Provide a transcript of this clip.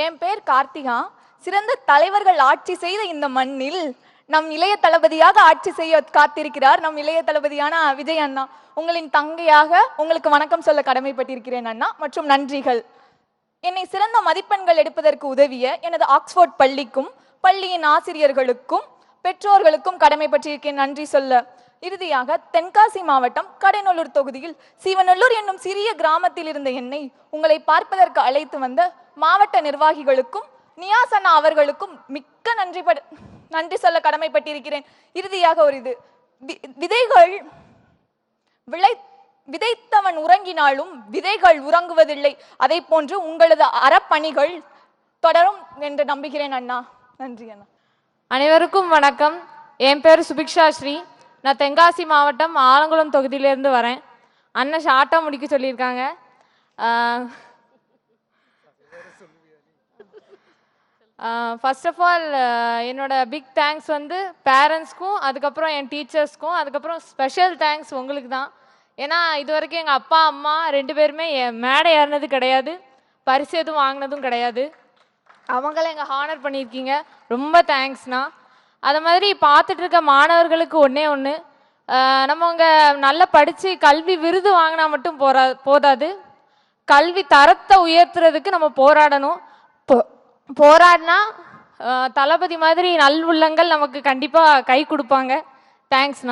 என் பேர் கார்த்திகா. சிறந்த தலைவர்கள் ஆட்சி செய்த இந்த மண்ணில் நம் இளைய தளபதியாக ஆட்சி செய்ய காத்திருக்கிறார் நம் இளைய தளபதியான விஜய் அண்ணா. உங்களின் தங்கையாக உங்களுக்கு வணக்கம் சொல்ல கடமைப்பட்டிருக்கிறேன் அண்ணா, மற்றும் நன்றிகள். என்னை சிறந்த மதிப்பெண்கள் எடுப்பதற்கு உதவிய எனது ஆக்ஸ்போர்ட் பள்ளிக்கும் பள்ளியின் ஆசிரியர்களுக்கும் பெற்றோர்களுக்கும் கடமைப்பட்டிருக்கேன் நன்றி சொல்ல. இறுதியாக தென்காசி மாவட்டம் கடைநல்லூர் தொகுதியில் சீவநல்லூர் என்னும் சிறிய கிராமத்தில் இருந்த என்னை உங்களை பார்ப்பதற்கு அழைத்து வந்த மாவட்ட நிர்வாகிகளுக்கும் நியாஸ் அண்ணா அவர்களுக்கும் மிக்க நன்றி சொல்ல கடமைப்பட்டிருக்கிறேன். இறுதியாக ஒரு இது, விதைகள் விதைத்தவன் உறங்கினாலும் விதைகள் உறங்குவதில்லை. அதை போன்று உங்களது அறப்பணிகள் தொடரும் என்று நம்புகிறேன் அண்ணா. நன்றி அண்ணா. அனைவருக்கும் வணக்கம். என் பேர் சுபிக்ஷா ஸ்ரீ. நான் தென்காசி மாவட்டம் ஆலங்குளம் தொகுதியிலேருந்து வரேன். அண்ணன் ஷார்ட்டாக முடிக்க சொல்லியிருக்காங்க. ஃபர்ஸ்ட் ஆஃப் ஆல் என்னோட பிக் தேங்க்ஸ் வந்து பேரண்ட்ஸ்க்கும், அதுக்கப்புறம் என் டீச்சர்ஸ்க்கும், அதுக்கப்புறம் ஸ்பெஷல் தேங்க்ஸ் உங்களுக்கு தான். ஏன்னா இது வரைக்கும் எங்கள் அப்பா அம்மா 2 பேருமே மேடை ஏறினது கிடையாது, பரிசு எதுவும் வாங்கினதும் கிடையாது. அவங்கள எங்கள் ஹானர் பண்ணியிருக்கீங்க, ரொம்ப தேங்க்ஸ்ண்ணா. அது மாதிரி பார்த்துட்டு இருக்க மாணவர்களுக்கு ஒன்று, நம்ம அங்கே நல்லா படித்து கல்வி விருது வாங்கினா மட்டும் போதாது, கல்வி தரத்தை உயர்த்துறதுக்கு நம்ம போராடணும். போராடினா தளபதி மாதிரி நல் உள்ளங்கள் நமக்கு கண்டிப்பாக கை கொடுப்பாங்க. தேங்க்ஸ்ண்ணா.